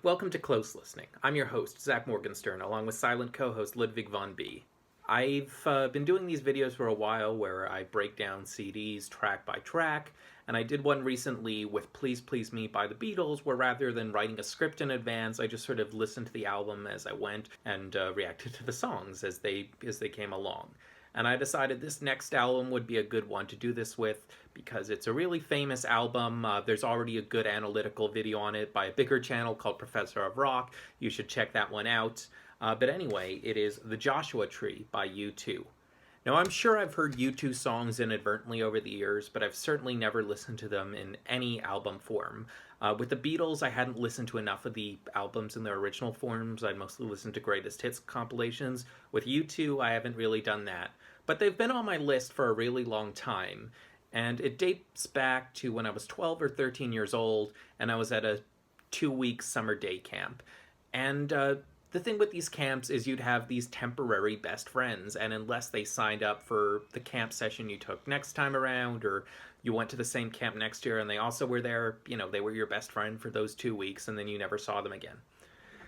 Welcome to Close Listening. I'm your host, Zach Morgenstern, along with silent co-host Ludwig von B. I've been doing these videos for a while where I break down CDs track by track, and I did one recently with Please Please Me by the Beatles, where rather than writing a script in advance, I just sort of listened to the album as I went and reacted to the songs as they came along. And I decided this next album would be a good one to do this with because it's a really famous album. There's already a good analytical video on it by a bigger channel called Professor of Rock. You should check that one out. But anyway, it is The Joshua Tree by U2. Now, I'm sure I've heard U2 songs inadvertently over the years, but I've certainly never listened to them in any album form. With the Beatles, I hadn't listened to enough of the albums in their original forms. I'd mostly listened to greatest hits compilations. With U2, I haven't really done that. But they've been on my list for a really long time, and it dates back to when I was 12 or 13 years old, and I was at a 2-week summer day camp. And the thing with these camps is you'd have these temporary best friends, and unless they signed up for the camp session you took next time around, or you went to the same camp next year and they also were there, they were your best friend for those 2 weeks, and then you never saw them again.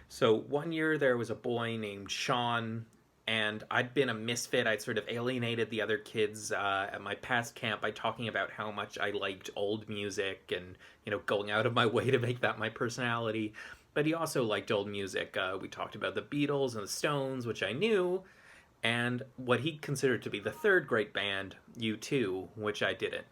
So one year there was a boy named Sean, and I'd been a misfit. I'd sort of alienated the other kids at my past camp by talking about how much I liked old music and, going out of my way to make that my personality. But he also liked old music. We talked about the Beatles and the Stones, which I knew, and what he considered to be the third great band, U2, which I didn't.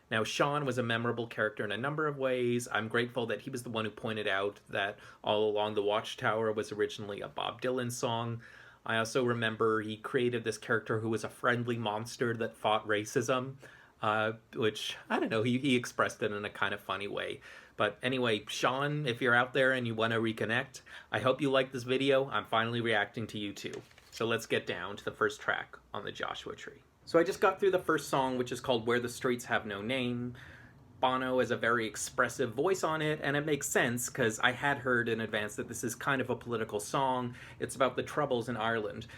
Now, Sean was a memorable character in a number of ways. I'm grateful that he was the one who pointed out that All Along the Watchtower was originally a Bob Dylan song. I also remember he created this character who was a friendly monster that fought racism, which, I don't know, he expressed it in a kind of funny way. But anyway, Sean, if you're out there and you want to reconnect, I hope you like this video. I'm finally reacting to U2. So let's get down to the first track on The Joshua Tree. So I just got through the first song, which is called Where the Streets Have No Name. Bono has a very expressive voice on it, and it makes sense because I had heard in advance that this is kind of a political song. It's about the Troubles in Ireland.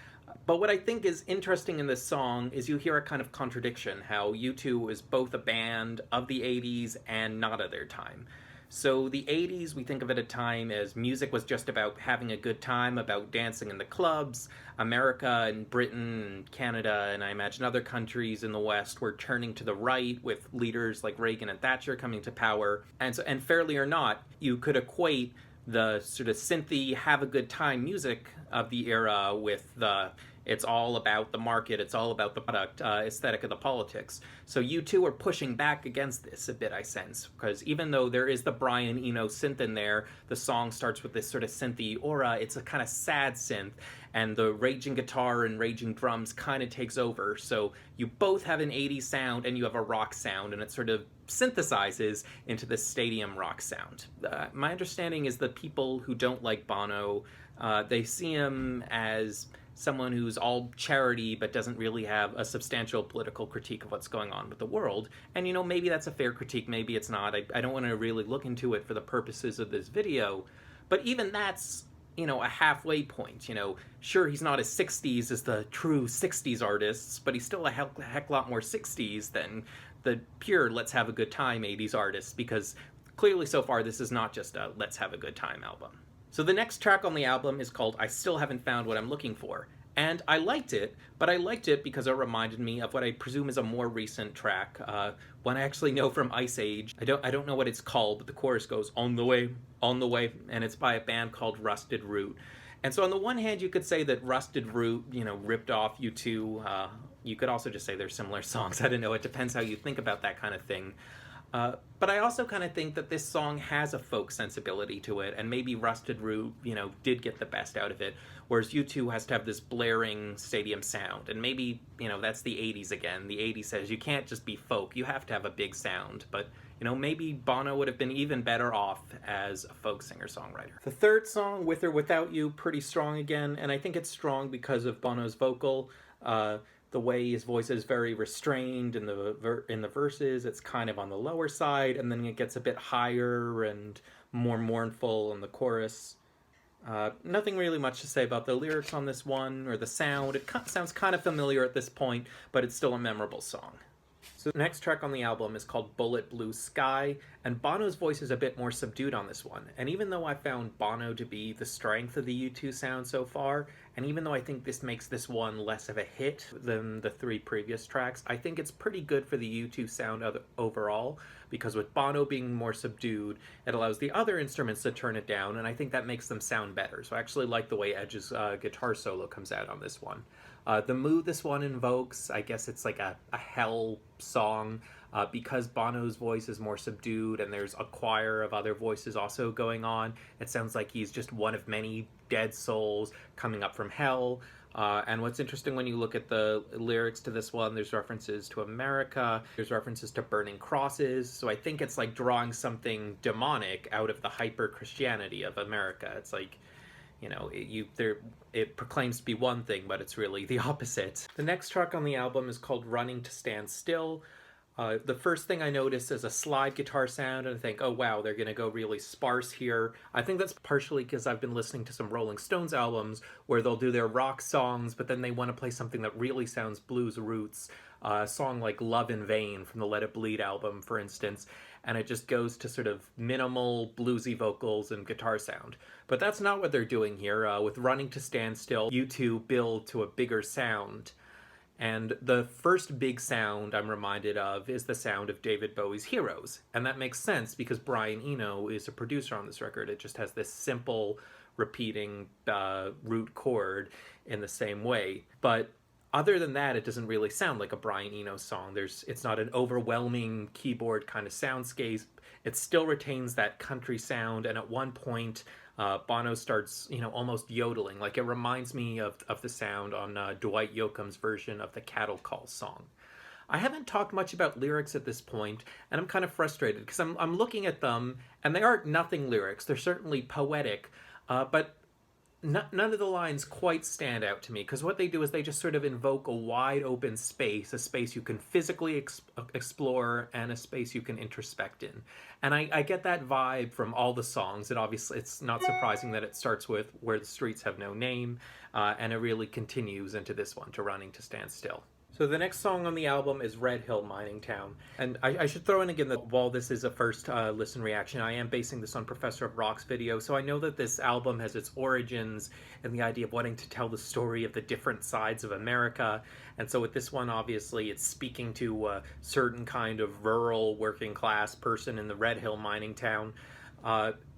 But what I think is interesting in this song is you hear a kind of contradiction, how U2 is both a band of the 80s and not of their time. So the 80s, we think of it at a time as music was just about having a good time, about dancing in the clubs. America and Britain and Canada and I imagine other countries in the West were turning to the right with leaders like Reagan and Thatcher coming to power. And fairly or not, you could equate the sort of synthy, have a good time music of the era with the it's all about the market, it's all about the product aesthetic of the politics. So U2 are pushing back against this a bit, I sense, because even though there is the Brian Eno synth in there, the song starts with this sort of synthy aura. It's a kind of sad synth, and the raging guitar and raging drums kind of takes over. So you both have an 80s sound and you have a rock sound, and it sort of synthesizes into this stadium rock sound. My understanding is that people who don't like Bono, they see him as someone who's all charity but doesn't really have a substantial political critique of what's going on with the world. And, maybe that's a fair critique, maybe it's not. I don't want to really look into it for the purposes of this video. But even that's, a halfway point. Sure, he's not as 60s as the true 60s artists, but he's still a heck lot more 60s than the pure let's have a good time 80s artists, because clearly so far this is not just a let's have a good time album. So the next track on the album is called I Still Haven't Found What I'm Looking For. And I liked it, but I liked it because it reminded me of what I presume is a more recent track, one I actually know from Ice Age. I don't know what it's called, but the chorus goes, on the way, and it's by a band called Rusted Root. And so on the one hand, you could say that Rusted Root, ripped off U2. You could also just say they're similar songs. I don't know, it depends how you think about that kind of thing. But I also kind of think that this song has a folk sensibility to it, and maybe Rusted Root, did get the best out of it, whereas U2 has to have this blaring stadium sound, and maybe, that's the 80s again. The 80s says you can't just be folk, you have to have a big sound, but, maybe Bono would have been even better off as a folk singer-songwriter. The third song, With or Without You, pretty strong again, and I think it's strong because of Bono's vocal. The way his voice is very restrained in the verses, it's kind of on the lower side, and then it gets a bit higher and more mournful in the chorus. Nothing really much to say about the lyrics on this one, or the sound. It sounds kind of familiar at this point, but it's still a memorable song. So the next track on the album is called Bullet Blue Sky, and Bono's voice is a bit more subdued on this one. And even though I found Bono to be the strength of the U2 sound so far, and even though I think this makes this one less of a hit than the three previous tracks, I think it's pretty good for the U2 sound overall, because with Bono being more subdued, it allows the other instruments to turn it down, and I think that makes them sound better. So I actually like the way Edge's guitar solo comes out on this one. The mood this one invokes, I guess it's like a hell song, because Bono's voice is more subdued and there's a choir of other voices also going on. It sounds like he's just one of many dead souls coming up from hell. And what's interesting when you look at the lyrics to this one, there's references to America, there's references to burning crosses. So I think it's like drawing something demonic out of the hyper Christianity of America. It's like, you know, it proclaims to be one thing, but it's really the opposite. The next track on the album is called Running to Stand Still. The first thing I notice is a slide guitar sound, and I think, oh wow, they're going to go really sparse here. I think that's partially because I've been listening to some Rolling Stones albums where they'll do their rock songs, but then they want to play something that really sounds blues roots. A song like Love in Vain from the Let It Bleed album, for instance, and it just goes to sort of minimal bluesy vocals and guitar sound. But that's not what they're doing here. With Running to Stand Still, U2 build to a bigger sound. And the first big sound I'm reminded of is the sound of David Bowie's Heroes. And that makes sense because Brian Eno is a producer on this record. It just has this simple repeating root chord in the same way. But other than that, it doesn't really sound like a Brian Eno song. It's not an overwhelming keyboard kind of soundscape. It still retains that country sound, and at one point, Bono starts, almost yodeling. Like, it reminds me of the sound on Dwight Yoakam's version of the Cattle Call song. I haven't talked much about lyrics at this point, and I'm kind of frustrated because I'm looking at them, and they aren't nothing lyrics. They're certainly poetic, but none of the lines quite stand out to me, because what they do is they just sort of invoke a wide open space, a space you can physically explore and a space you can introspect in. And I get that vibe from all the songs. It's not surprising that it starts with Where the Streets Have No Name, and it really continues into this one, to Running to Stand Still. So the next song on the album is Red Hill Mining Town. And I should throw in again that while this is a first listen reaction, I am basing this on Professor of Rock's video, so I know that this album has its origins in the idea of wanting to tell the story of the different sides of America. And so with this one, obviously, it's speaking to a certain kind of rural working class person in the Red Hill mining town.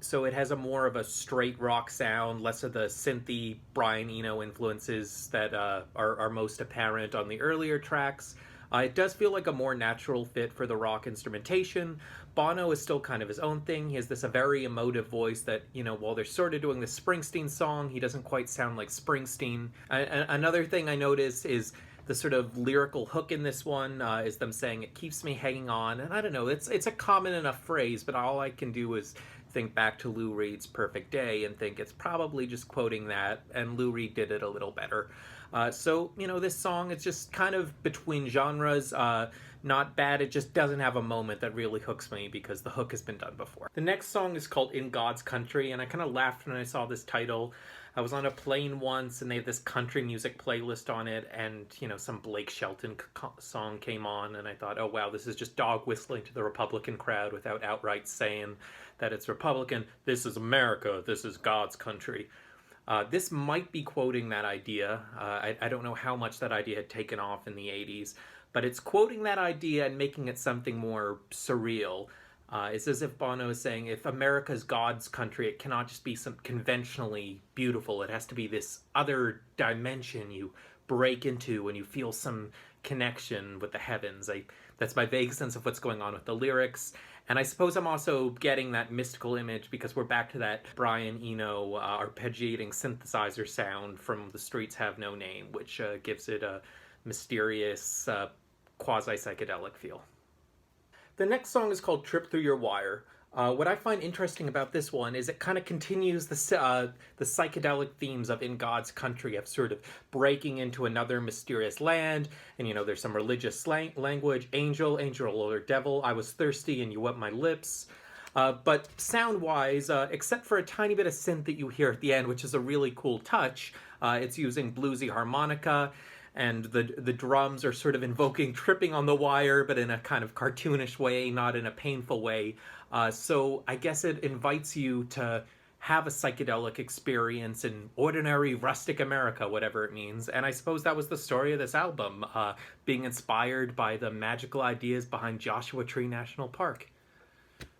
So it has a more of a straight rock sound, less of the synthy Brian Eno influences that are most apparent on the earlier tracks. It does feel like a more natural fit for the rock instrumentation. Bono is still kind of his own thing. He has a very emotive voice that, while they're sort of doing the Springsteen song, he doesn't quite sound like Springsteen. Another thing I noticed is the sort of lyrical hook in this one is them saying, "It keeps me hanging on." And I don't know, it's a common enough phrase, but all I can do is think back to Lou Reed's Perfect Day and think it's probably just quoting that, and Lou Reed did it a little better. So, this song, it's just kind of between genres, not bad. It just doesn't have a moment that really hooks me because the hook has been done before. The next song is called In God's Country, and I kind of laughed when I saw this title. I was on a plane once, and they had this country music playlist on it, and, some Blake Shelton song came on, and I thought, oh, wow, this is just dog whistling to the Republican crowd without outright saying that it's Republican. This is America. This is God's country. This might be quoting that idea. I don't know how much that idea had taken off in the 80s, but it's quoting that idea and making it something more surreal. It's as if Bono is saying, if America's God's country, it cannot just be some conventionally beautiful. It has to be this other dimension you break into and you feel some connection with the heavens. That's my vague sense of what's going on with the lyrics. And I suppose I'm also getting that mystical image because we're back to that Brian Eno arpeggiating synthesizer sound from The Streets Have No Name, which gives it a mysterious, quasi-psychedelic feel. The next song is called Trip Through Your Wire. What I find interesting about this one is it kind of continues the psychedelic themes of In God's Country, of sort of breaking into another mysterious land, and there's some religious language, angel or devil, I was thirsty and you wet my lips. But sound-wise, except for a tiny bit of synth that you hear at the end, which is a really cool touch, it's using bluesy harmonica, and the drums are sort of invoking tripping on the wire, but in a kind of cartoonish way, not in a painful way. So I guess it invites you to have a psychedelic experience in ordinary rustic America, whatever it means. And I suppose that was the story of this album, being inspired by the magical ideas behind Joshua Tree National Park.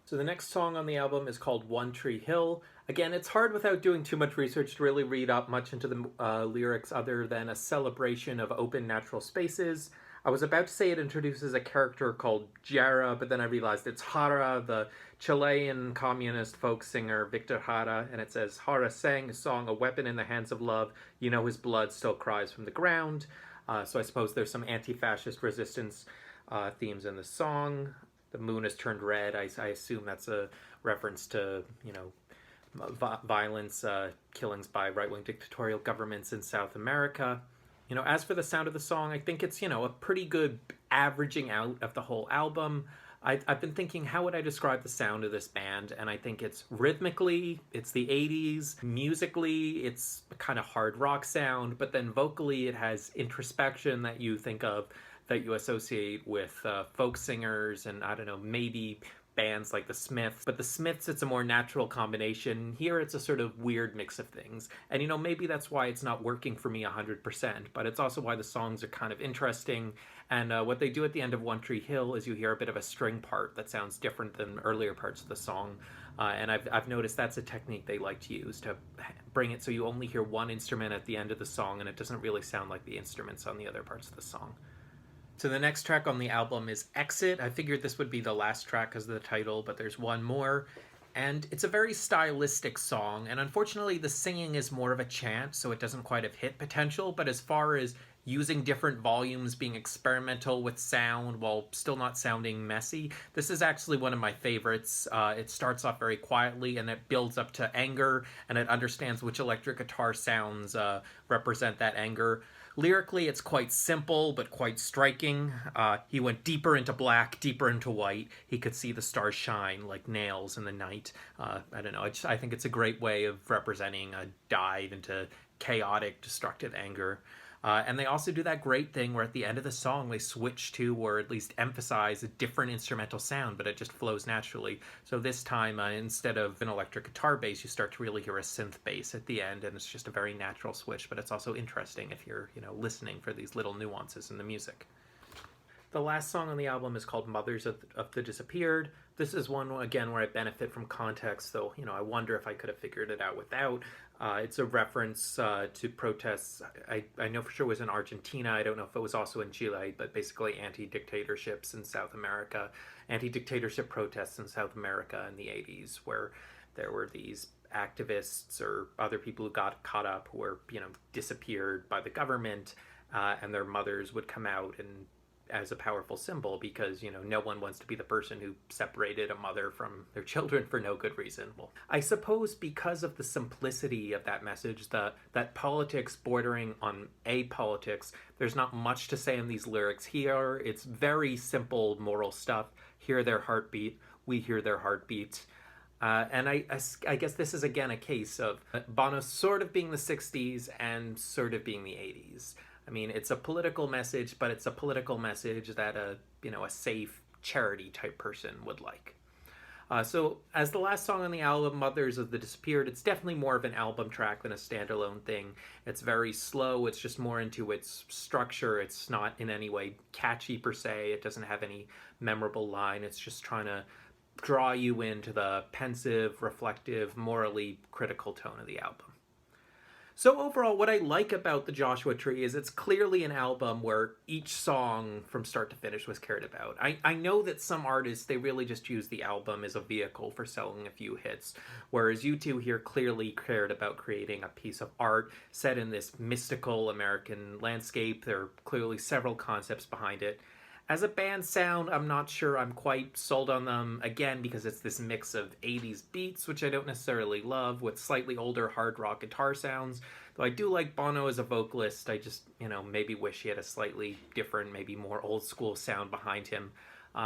So the next song on the album is called One Tree Hill. Again, it's hard without doing too much research to really read up much into the lyrics other than a celebration of open natural spaces. I was about to say it introduces a character called Jara, but then I realized it's Jara, the Chilean communist folk singer Victor Jara, and it says, Jara sang a song, a weapon in the hands of love, you know his blood still cries from the ground. So I suppose there's some anti-fascist resistance themes in the song. The moon has turned red. I assume that's a reference to, violence, killings by right-wing dictatorial governments in South America. As for the sound of the song, I think it's, a pretty good averaging out of the whole album. I've been thinking, how would I describe the sound of this band? And I think it's rhythmically, it's the 80s. Musically, it's a kind of hard rock sound. But then vocally, it has introspection that you think of, that you associate with folk singers and, I don't know, maybe bands like the Smiths. But the Smiths, it's a more natural combination. Here, it's a sort of weird mix of things. And, maybe that's why it's not working for me 100%. But it's also why the songs are kind of interesting. And what they do at the end of One Tree Hill is you hear a bit of a string part that sounds different than earlier parts of the song. And I've noticed that's a technique they like to use, to bring it so you only hear one instrument at the end of the song and it doesn't really sound like the instruments on the other parts of the song. So the next track on the album is Exit. I figured this would be the last track because of the title, but there's one more. And it's a very stylistic song, and unfortunately the singing is more of a chant, so it doesn't quite have hit potential, but as far as using different volumes, being experimental with sound while still not sounding messy, this is actually one of my favorites. It starts off very quietly, and it builds up to anger, and it understands which electric guitar sounds represent that anger. Lyrically, it's quite simple, but quite striking. He went deeper into black, deeper into white. He could see the stars shine like nails in the night. I don't know. I think it's a great way of representing a dive into chaotic, destructive anger. And they also do that great thing where at the end of the song they switch to, or at least emphasize, a different instrumental sound, but it just flows naturally. So this time, instead of an electric guitar bass, you start to really hear a synth bass at the end, and it's just a very natural switch, but it's also interesting if you're, listening for these little nuances in the music. The last song on the album is called Mothers of the Disappeared. This is one, again, where I benefit from context, though, I wonder if I could have figured it out without. It's a reference to protests. I know for sure it was in Argentina. I don't know if it was also in Chile, but basically anti-dictatorships in South America, anti-dictatorship protests in South America in the 80s, where there were these activists or other people who got caught up who were, disappeared by the government, and their mothers would come out and as a powerful symbol because, no one wants to be the person who separated a mother from their children for no good reason. Well, I suppose because of the simplicity of that message, that politics bordering on apolitics, there's not much to say in these lyrics here. It's very simple moral stuff. Hear their heartbeat. We hear their heartbeat. And I guess this is again a case of Bono sort of being the 60s and sort of being the 80s. I mean, it's a political message, but it's a political message that a safe charity type person would like. So as the last song on the album, Mothers of the Disappeared, it's definitely more of an album track than a standalone thing. It's very slow. It's just more into its structure. It's not in any way catchy per se. It doesn't have any memorable line. It's just trying to draw you into the pensive, reflective, morally critical tone of the album. So overall, what I like about the Joshua Tree is it's clearly an album where each song from start to finish was cared about. I know that some artists, they really just use the album as a vehicle for selling a few hits, whereas U2 here clearly cared about creating a piece of art set in this mystical American landscape. There are clearly several concepts behind it. As a band sound, I'm not sure I'm quite sold on them, again, because it's this mix of 80s beats, which I don't necessarily love, with slightly older hard rock guitar sounds. Though I do like Bono as a vocalist, I just, maybe wish he had a slightly different, maybe more old school sound behind him.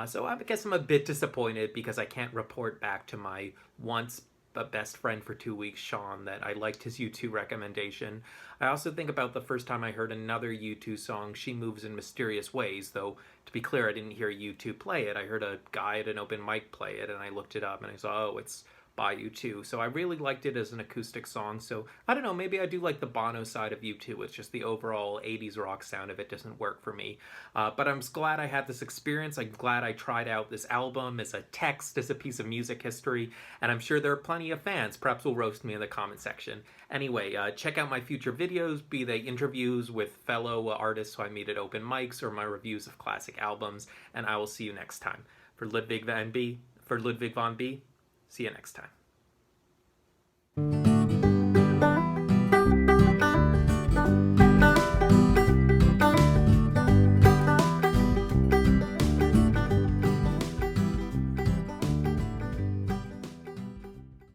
So I guess I'm a bit disappointed because I can't report back to my once best friend for 2 weeks, Sean, that I liked his U2 recommendation. I also think about the first time I heard another U2 song, She Moves in Mysterious Ways, though to be clear, I didn't hear U2 play it. I heard a guy at an open mic play it, and I looked it up and I saw, oh, it's by U2. So I really liked it as an acoustic song. So I don't know, maybe I do like the Bono side of U2. It's just the overall 80s rock sound of it doesn't work for me. But I'm just glad I had this experience. I'm glad I tried out this album as a text, as a piece of music history. And I'm sure there are plenty of fans. Perhaps will roast me in the comment section. Anyway, check out my future videos, be they interviews with fellow artists who I meet at open mics or my reviews of classic albums. And I will see you next time. For Ludwig von B, see you next time.